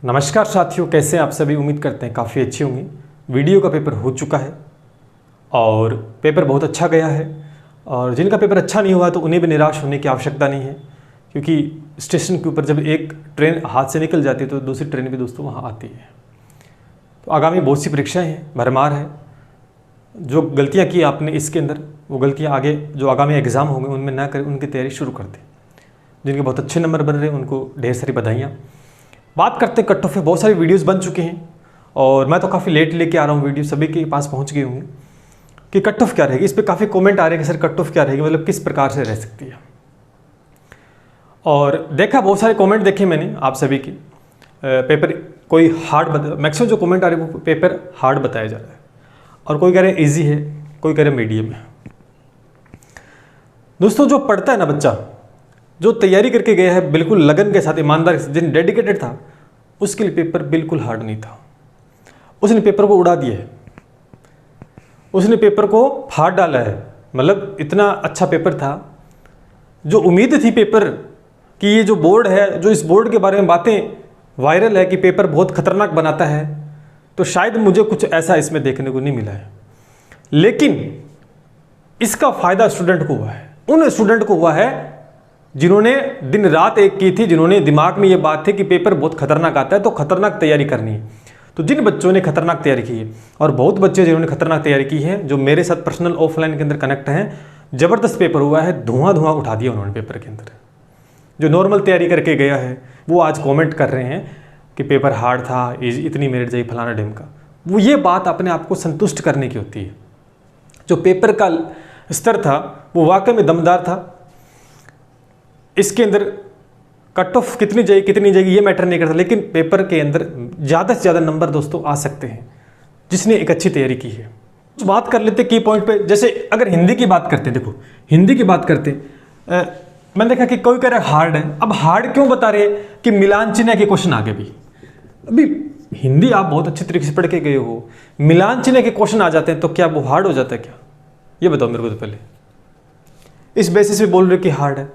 नमस्कार साथियों, कैसे हैं आप सभी। उम्मीद करते हैं काफ़ी अच्छी होंगी। वीडियो का पेपर हो चुका है और पेपर बहुत अच्छा गया है, और जिनका पेपर अच्छा नहीं हुआ तो उन्हें भी निराश होने की आवश्यकता नहीं है, क्योंकि स्टेशन के ऊपर जब एक ट्रेन हाथ से निकल जाती है तो दूसरी ट्रेन भी दोस्तों वहाँ आती है। तो आगामी बहुत सी परीक्षाएँ हैं, भरमार है। जो गलतियाँ की आपने इसके अंदर, वो गलतियाँ आगे जो आगामी एग्ज़ाम होंगे उनमें ना करें, उनकी तैयारी शुरू कर दें। जिनके बहुत अच्छे नंबर बन रहे हैं उनको ढेर सारी बधाइयाँ। बात करते हैं कट ऑफ पे। बहुत सारे वीडियोस बन चुके हैं और मैं तो काफ़ी लेट लेके आ रहा हूँ, वीडियो सभी के पास पहुँच गए होंगे कि कट ऑफ क्या रहेगी। इस पर काफ़ी कमेंट आ रहे हैं कि सर कट ऑफ क्या रहेगी, मतलब किस प्रकार से रह सकती है। और देखा, बहुत सारे कमेंट देखे मैंने आप सभी की। पेपर कोई हार्ड मैक्सिमम जो कमेंट आ रहे हैं वो पेपर हार्ड बताया जा रहा है, और कोई कह रहे हैं ईजी है, कोई कह रहे हैं मीडियम है। दोस्तों जो पढ़ता है ना बच्चा, जो तैयारी करके गया है बिल्कुल लगन के साथ, ईमानदारी से, जिन डेडिकेटेड था, उसके लिए पेपर बिल्कुल हार्ड नहीं था। उसने पेपर को उड़ा दिया है, उसने पेपर को फाड़ डाला है। मतलब इतना अच्छा पेपर था। जो उम्मीद थी पेपर कि ये जो बोर्ड है, जो इस बोर्ड के बारे में बातें वायरल है कि पेपर बहुत खतरनाक बनाता है, तो शायद मुझे कुछ ऐसा इसमें देखने को नहीं मिला है। लेकिन इसका फायदा स्टूडेंट को हुआ है, उन स्टूडेंट को हुआ है जिन्होंने दिन रात एक की थी, जिन्होंने दिमाग में ये बात थी कि पेपर बहुत खतरनाक आता है तो खतरनाक तैयारी करनी है। तो जिन बच्चों ने खतरनाक तैयारी की है, और बहुत बच्चे जिन्होंने खतरनाक तैयारी की है, जो मेरे साथ पर्सनल ऑफलाइन के अंदर कनेक्ट हैं, ज़बरदस्त पेपर हुआ है, धुआं उठा दिया उन्होंने पेपर के अंदर। जो नॉर्मल तैयारी करके गया है वो आज कॉमेंट कर रहे हैं कि पेपर हार्ड था, इतनी मेरिट जाई, फलाना ढिम का। वो ये बात अपने आप को संतुष्ट करने की होती है। जो पेपर का स्तर था वो वाकई में दमदार था। इसके अंदर कट ऑफ कितनी जाएगी ये मैटर नहीं करता, लेकिन पेपर के अंदर ज़्यादा से ज़्यादा नंबर दोस्तों आ सकते हैं जिसने एक अच्छी तैयारी की है। कुछ बात कर लेते की पॉइंट पे। जैसे अगर हिंदी की बात करते हैं, देखो हिंदी की बात करते हैं, मैंने देखा कि कोई कह रहा है हार्ड है। अब हार्ड क्यों बता रहे हैं कि मिलान चिन्ह के क्वेश्चन आगे भी। अभी हिंदी आप बहुत अच्छे तरीके से पढ़ के गए हो, मिलान चिन्ह के क्वेश्चन आ जाते हैं तो क्या वो हार्ड हो जाता है क्या? ये बताओ मेरे को। तो पहले इस बेसिस पे बोल रहे कि हार्ड है।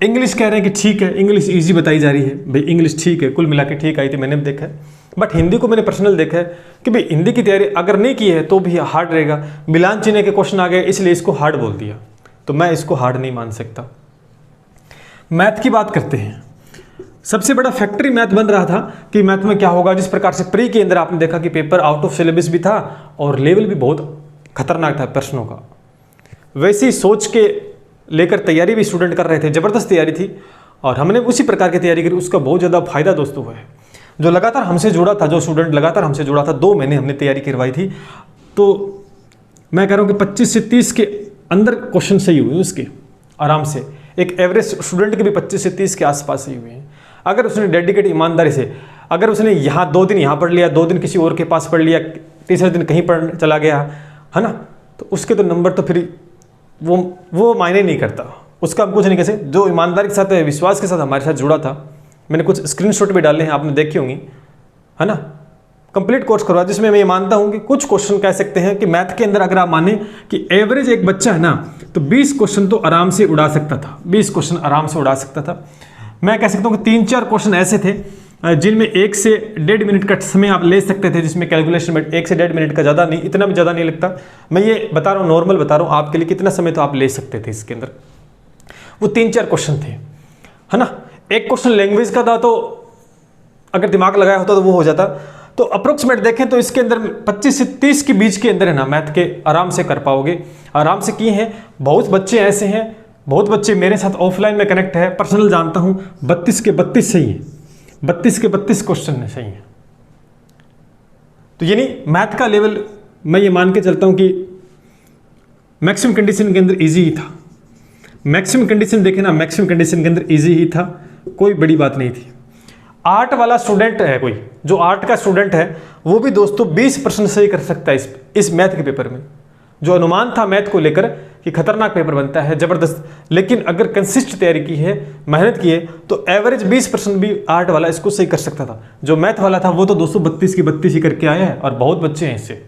इंग्लिश कह रहे हैं कि ठीक है, इंग्लिश इजी बताई जा रही है। भाई इंग्लिश ठीक है, कुल मिला के ठीक आई थी, मैंने भी देखा है। बट हिंदी को मैंने पर्सनल देखा है कि भाई हिंदी की तैयारी अगर नहीं की है तो भी हार्ड रहेगा। मिलान चिन्ह के क्वेश्चन आ गए इसलिए इसको हार्ड बोल दिया, तो मैं इसको हार्ड नहीं मान सकता। मैथ की बात करते हैं। सबसे बड़ा फैक्टर मैथ बन रहा था कि मैथ में क्या होगा। जिस प्रकार से प्री के अंदर आपने देखा कि पेपर आउट ऑफ सिलेबस भी था और लेवल भी बहुत खतरनाक था प्रश्नों का, वैसी सोच के लेकर तैयारी भी स्टूडेंट कर रहे थे। ज़बरदस्त तैयारी थी और हमने उसी प्रकार की तैयारी करी। उसका बहुत ज़्यादा फायदा दोस्तों हुआ है। जो लगातार हमसे जुड़ा था, जो स्टूडेंट लगातार हमसे जुड़ा था, 2 महीने हमने तैयारी करवाई थी, तो मैं कह रहा हूँ कि 25 से 30 के अंदर क्वेश्चन सही हुए उसके आराम से। एक एवरेज स्टूडेंट के भी 25 से 30 के आसपास सही हुए हैं। अगर उसने डेडिकेट ईमानदारी से, अगर उसने यहाँ 2 दिन यहाँ पढ़ लिया, 2 दिन किसी और के पास पढ़ लिया, तीसरे दिन कहीं पढ़ चला गया है ना, तो उसके तो नंबर तो फिर वो मायने नहीं करता। उसका हम कुछ नहीं कह सकते। जो ईमानदारी के साथ, विश्वास के साथ हमारे साथ जुड़ा था, मैंने कुछ स्क्रीनशॉट भी डाले हैं, आपने देखी होंगी, है ना। कंप्लीट कोर्स करवा, जिसमें मैं ये मानता हूँ कि कुछ क्वेश्चन कह सकते हैं कि मैथ के अंदर अगर आप माने कि एवरेज एक बच्चा है ना, तो 20 क्वेश्चन तो आराम से उड़ा सकता था। 20 क्वेश्चन आराम से उड़ा सकता था। मैं कह सकता हूँ कि 3-4 क्वेश्चन ऐसे थे जिनमें 1 से 1.5 मिनट का समय आप ले सकते थे, जिसमें कैलकुलेशन में 1 से 1.5 मिनट का ज़्यादा नहीं, इतना भी ज़्यादा नहीं लगता। मैं ये बता रहा हूँ, नॉर्मल बता रहा हूँ आपके लिए, कितना समय तो आप ले सकते थे इसके अंदर। वो 3-4 क्वेश्चन थे, है ना। एक क्वेश्चन लैंग्वेज का था, तो अगर दिमाग लगाया होता तो वो हो जाता। तो अप्रोक्सीमेट देखें तो इसके अंदर 25 से 30 के बीच के अंदर है ना, मैथ के आराम से कर पाओगे। आराम से किए हैं। बहुत बच्चे ऐसे हैं, बहुत बच्चे मेरे साथ ऑफलाइन में कनेक्ट है, पर्सनल जानता हूँ, 32 के 32 सही है। 32 के 32 क्वेश्चन सही है। तो यानी मैथ का लेवल मैं ये मान के चलता हूँ कि मैक्सिमम कंडीशन के अंदर इजी ही था। मैक्सिमम कंडीशन देखे ना, मैक्सिमम कंडीशन के अंदर इजी ही था, कोई बड़ी बात नहीं थी। आर्ट वाला स्टूडेंट है, कोई जो आर्ट का स्टूडेंट है, वो भी दोस्तों 20% सही कर सकता है इस मैथ के पेपर में। जो अनुमान था मैथ को लेकर कि खतरनाक पेपर बनता है, ज़बरदस्त, लेकिन अगर कंसिस्ट तैयारी की है, मेहनत की है, तो एवरेज 20% भी आर्ट वाला इसको सही कर सकता था। जो मैथ वाला था वो तो दोस्तों 32 की 32 ही करके आया है, और बहुत बच्चे हैं इससे।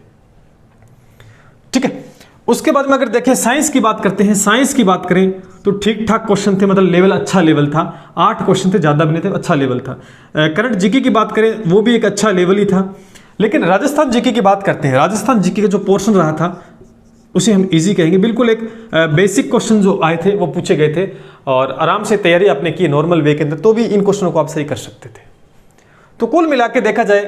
ठीक है। उसके बाद में अगर देखें साइंस की बात करते हैं, साइंस की बात करें तो ठीक ठाक क्वेश्चन थे, मतलब लेवल अच्छा लेवल था, 8 क्वेश्चन थे, ज़्यादा भी नहीं थे, अच्छा लेवल था। करंट जीके की बात करें वो भी एक अच्छा लेवल ही था। लेकिन राजस्थान जीके की बात करते हैं, राजस्थान जीके का जो पोर्शन रहा था उसे हम इजी कहेंगे। बिल्कुल एक बेसिक क्वेश्चन जो आए थे वो पूछे गए थे और आराम से तैयारी आपने की नॉर्मल वे के अंदर, तो भी इन क्वेश्चनों को आप सही कर सकते थे। तो कुल मिला के देखा जाए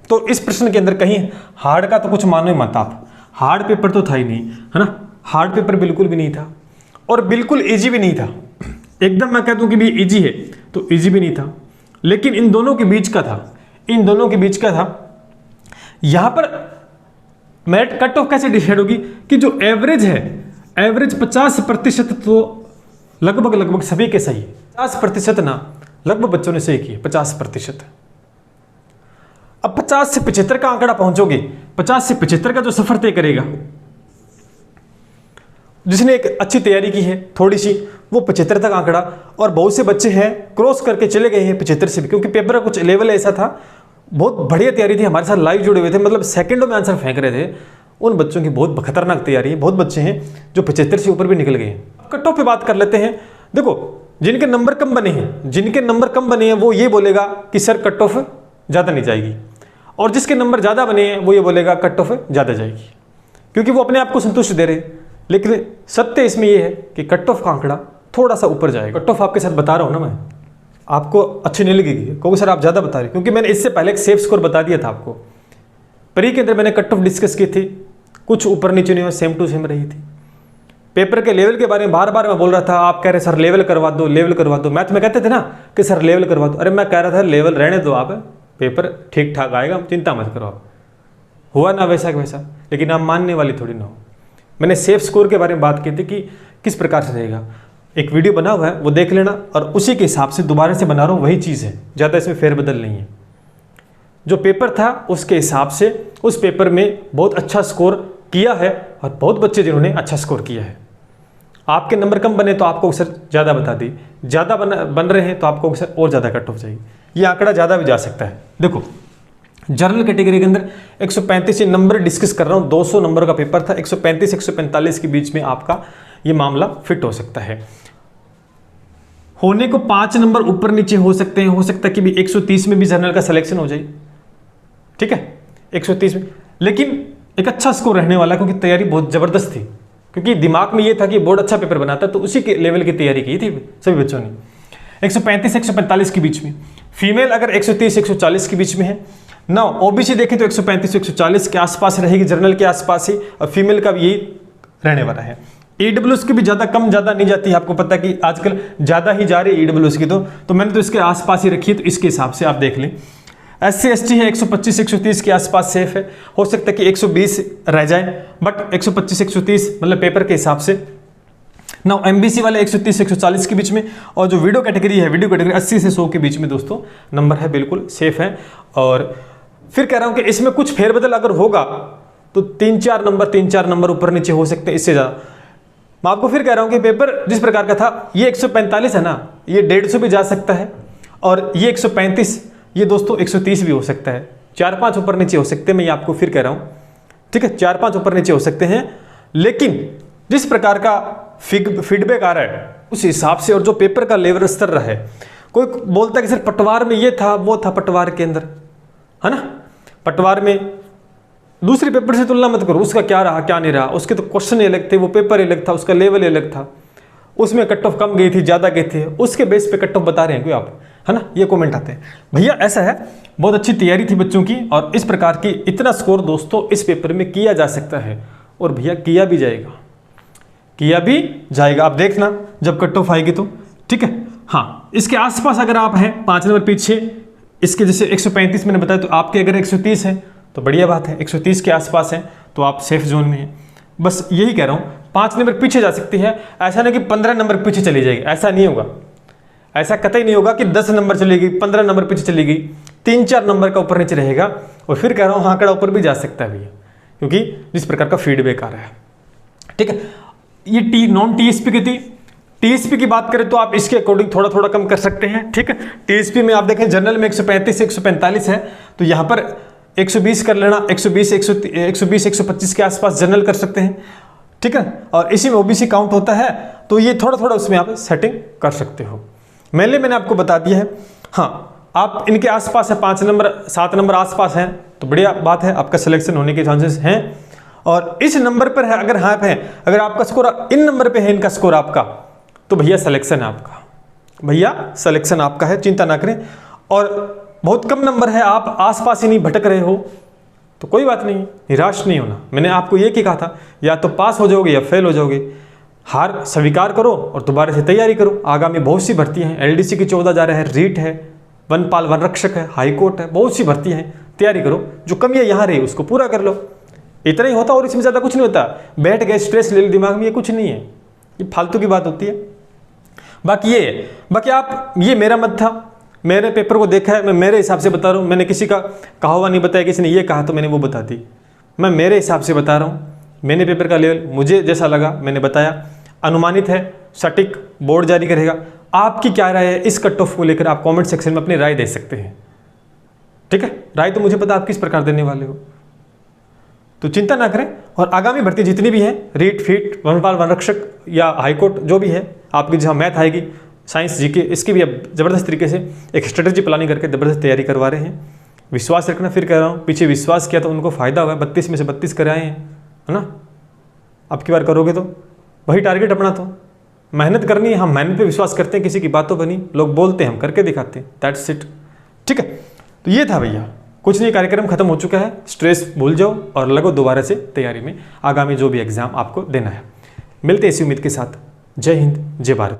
तो इस प्रश्न के अंदर कहीं हार्ड का तो कुछ मानो ही मत आप, हार्ड पेपर तो था ही नहीं, है ना, हार्ड पेपर बिल्कुल भी नहीं था और बिल्कुल इजी भी नहीं था। एकदम मैं कह दूं कि भी इजी है तो इजी भी नहीं था, लेकिन इन दोनों के बीच का था, इन दोनों के बीच का था। यहां पर मेरिट कट ऑफ कैसे डिसाइड होगी कि जो एवरेज है, एवरेज 50% तो लगभग सभी के सही, 50% ना लगभग बच्चों ने सही किए 50%। अब 50 से 75 का आंकड़ा पहुंचोगे, 50 से 75 का जो सफर तय करेगा, जिसने एक अच्छी तैयारी की है थोड़ी सी, वो 75 तक आंकड़ा, और बहुत से बच्चे हैं क्रॉस करके चले गए हैं 75 से भी, क्योंकि पेपर का कुछ लेवल ऐसा था, बहुत बढ़िया तैयारी थी, हमारे साथ लाइव जुड़े हुए थे, मतलब सेकंडों में आंसर फेंक रहे थे। उन बच्चों की बहुत खतरनाक तैयारी है, बहुत बच्चे हैं जो 75 से ऊपर भी निकल गए हैं। कट ऑफ पे बात कर लेते हैं। देखो जिनके नंबर कम बने हैं, जिनके नंबर कम बने हैं वो ये बोलेगा कि सर कट ऑफ ज़्यादा नहीं जाएगी, और जिसके नंबर ज़्यादा बने हैं वो ये बोलेगा कट ऑफ ज़्यादा जाएगी, क्योंकि वो अपने आप को संतुष्ट दे रहे। लेकिन सत्य इसमें यह है कि कट ऑफ का आंकड़ा थोड़ा सा ऊपर जाएगा। कट ऑफ आपके साथ बता रहा हूँ ना मैं, आपको अच्छी नहीं लगेगी क्योंकि सर आप ज़्यादा बता रहे, क्योंकि मैंने इससे पहले एक सेफ स्कोर बता दिया था आपको। प्री के अंदर मैंने कट ऑफ डिस्कस की थी, कुछ ऊपर नीचे नहीं हुआ, सेम टू सेम रही थी। पेपर के लेवल के बारे में बार बार मैं बोल रहा था, आप कह रहे सर लेवल करवा दो, लेवल करवा दो। मैथ में कहते थे ना कि सर लेवल करवा दो, अरे मैं कह रहा था लेवल रहने दो, आप पेपर ठीक ठाक आएगा, चिंता मत करो आप। हुआ ना वैसा वैसा, लेकिन आप मानने वाली थोड़ी ना हो। मैंने सेफ स्कोर के बारे में बात की थी कि किस प्रकार से रहेगा, एक वीडियो बना हुआ है वो देख लेना, और उसी के हिसाब से दोबारा से बना रहा हूँ, वही चीज़ है, ज़्यादा इसमें फेरबदल नहीं है। जो पेपर था उसके हिसाब से उस पेपर में बहुत अच्छा स्कोर किया है, और बहुत बच्चे जिन्होंने अच्छा स्कोर किया है। आपके नंबर कम बने तो आपको अक्सर ज़्यादा बता दी, ज़्यादा बन रहे हैं तो आपको अक्सर और ज़्यादा कट ऑफ जाएगी। ये आंकड़ा ज़्यादा भी जा सकता है। देखो जनरल कैटेगरी के अंदर 135 नंबर डिस्कस कर रहा हूँ, 200 नंबर का पेपर था, 135 145 के बीच में आपका ये मामला फिट हो सकता है। होने को 5 नंबर ऊपर नीचे हो सकते हैं, हो सकता है कि भी 130 में भी जनरल का सिलेक्शन हो जाए, ठीक है 130 में, लेकिन एक अच्छा स्कोर रहने वाला, क्योंकि तैयारी बहुत ज़बरदस्त थी, क्योंकि दिमाग में ये था कि बोर्ड अच्छा पेपर बनाता, तो उसी के लेवल की तैयारी की थी सभी बच्चों ने। 135 145 के बीच में, फीमेल अगर 130 140 के बीच में है ना, ओबीसी देखें तो 135 140 के आसपास रहेगी, जनरल के आसपास ही, और फीमेल का भी यही रहने वाला है। ईडब्ल्यूएस की भी ज़्यादा कम ज़्यादा नहीं जाती है, आपको पता है कि आजकल ज़्यादा ही जा रही है ईडब्ल्यूएस की, तो मैंने तो इसके आसपास ही रखी है, तो इसके हिसाब से आप देख लें। SC ST है 125 130 के आसपास सेफ है, हो सकता है कि 120 रह जाए, बट 125 130 मतलब पेपर के हिसाब से ना। MBC वाले 130 140 के बीच में, और जो वीडियो कैटेगरी है, वीडियो कैटेगरी 80 से 100 के बीच में दोस्तों नंबर है, बिल्कुल सेफ है। और फिर कह रहा हूँ कि इसमें कुछ फेरबदल अगर होगा तो 3-4 नंबर ऊपर नीचे हो सकते हैं, इससे ज़्यादा। मैं आपको फिर कह रहा हूँ कि पेपर जिस प्रकार का था, ये 145 है ना, ये 150 भी जा सकता है, और ये 135, ये दोस्तों 130 भी हो सकता है, 4-5 ऊपर नीचे हो सकते हैं, मैं ये आपको फिर कह रहा हूँ, ठीक है 4-5 ऊपर नीचे हो सकते हैं। लेकिन जिस प्रकार का फीडबैक आ रहा है उस हिसाब से, और जो पेपर का लेवल स्तर रहा है, कोई बोलता है कि सर पटवार में ये था वो था, पटवार के अंदर है ना, पटवार में दूसरे पेपर से तुलना मत करो, उसका क्या रहा क्या नहीं रहा, उसके तो क्वेश्चन अलग थे, वो पेपर अलग था, उसका लेवल अलग था, उसमें कट ऑफ कम गई थी ज़्यादा गई थी, उसके बेस पे कट ऑफ बता रहे हैं कोई आप, है ना, ये कमेंट आते हैं। भैया ऐसा है, बहुत अच्छी तैयारी थी बच्चों की, और इस प्रकार की इतना स्कोर दोस्तों इस पेपर में किया जा सकता है, और भैया किया भी जाएगा, किया भी जाएगा। आप देखना जब कट ऑफ आएगी तो, ठीक है। हाँ, इसके आसपास अगर आप हैं 5 नंबर पीछे, इसके जैसे 135 मैंने बताया, तो आपके अगर 130 है तो बढ़िया बात है, 130 के आसपास है तो आप सेफ जोन में हैं। बस यही कह रहा हूँ, 5 नंबर पीछे जा सकती है, ऐसा नहीं कि 15 नंबर पीछे चली जाएगी, ऐसा नहीं होगा, ऐसा कतई नहीं होगा कि 10 नंबर चलेगी, 15 नंबर पीछे चलेगी, 3-4 नंबर का ऊपर नीचे रहेगा। और फिर कह रहा हूँ आंकड़ा ऊपर भी जा सकता है भैया, क्योंकि जिस प्रकार का फीडबैक आ रहा है, ठीक है। ये नॉन टीएसपी की थी। टीएसपी की बात करें तो आप इसके अकॉर्डिंग थोड़ा थोड़ा कम कर सकते हैं, ठीक है। टीएसपी में आप देखें जनरल में 135 से 145 है, तो यहाँ पर 120 कर लेना, 120 125 के आसपास जनरल कर सकते हैं। ठीक है, और इसी में ओबीसी काउंट होता है, तो ये थोड़ा थोड़ा उसमें आप सेटिंग कर सकते हो। मैंने आपको बता दिया है। हाँ, आप इनके आसपास है, 5 नंबर 7 नंबर आसपास हैं तो बढ़िया बात है, आपका सिलेक्शन होने के चांसेस हैं। और इस नंबर पर है अगर अगर आपका स्कोर इन नंबर पे है, इनका स्कोर आपका, तो भैया सिलेक्शन है आपका, भैया सिलेक्शन आपका है, चिंता ना करें। और बहुत कम नंबर है, आप आसपास ही नहीं भटक रहे हो, तो कोई बात नहीं, निराश नहीं होना। मैंने आपको ये ही कहा था, या तो पास हो जाओगे या फेल हो जाओगे। हार स्वीकार करो और दोबारा से तैयारी करो। आगामी बहुत सी भर्ती हैं, एलडीसी की 14 जा रहा है, रीट है, वनपाल वन रक्षक है, हाईकोर्ट है, बहुत सी भर्ती हैं, तैयारी करो। जो कमियां यहाँ रही उसको पूरा कर लो, इतना ही होता और इसमें ज़्यादा कुछ नहीं होता। बैठ गए, स्ट्रेस ले लो दिमाग में, ये कुछ नहीं है, ये फालतू की बात होती है। बाकी आप, ये मेरा मत था, मेरे पेपर को देखा है, मैं मेरे हिसाब से बता रहा हूँ। मैंने किसी का कहा हुआ नहीं बताया, किसी ने ये कहा तो मैंने वो बता दी, मैं मेरे हिसाब से बता रहा हूँ। मैंने पेपर का लेवल मुझे जैसा लगा मैंने बताया, अनुमानित है, सटीक बोर्ड जारी करेगा। आपकी क्या राय है इस कट ऑफ को लेकर, आप कमेंट सेक्शन में अपनी राय दे सकते हैं, ठीक है। राय तो मुझे पता आप किस प्रकार देने वाले हो, तो चिंता ना करें। और आगामी भर्ती जितनी भी हैं, रीट फीट वनपाल वन रक्षक या हाईकोर्ट जो भी है, आपकी जहाँ मैथ आएगी, साइंस जीके, इसकी भी अब ज़बरदस्त तरीके से एक स्ट्रेटेजी प्लानिंग करके ज़बरदस्त तैयारी करवा रहे हैं। विश्वास रखना, फिर कह रहा हूँ, पीछे विश्वास किया तो उनको फ़ायदा हुआ, 32 में से 32 कराए हैं, है ना। अब की बार करोगे तो वही टारगेट अपना, तो मेहनत करनी है। हम मेहनत पे विश्वास करते हैं, किसी की बातों पर नहीं। लोग बोलते हैं, हम करके दिखाते हैं, दैट्स इट, ठीक है। तो ये था भैया, कुछ नहीं, कार्यक्रम खत्म हो चुका है। स्ट्रेस भूल जाओ और लगो दोबारा से तैयारी में, आगामी जो भी एग्जाम आपको देना है। मिलते हैं इसी उम्मीद के साथ। जय हिंद, जय भारत।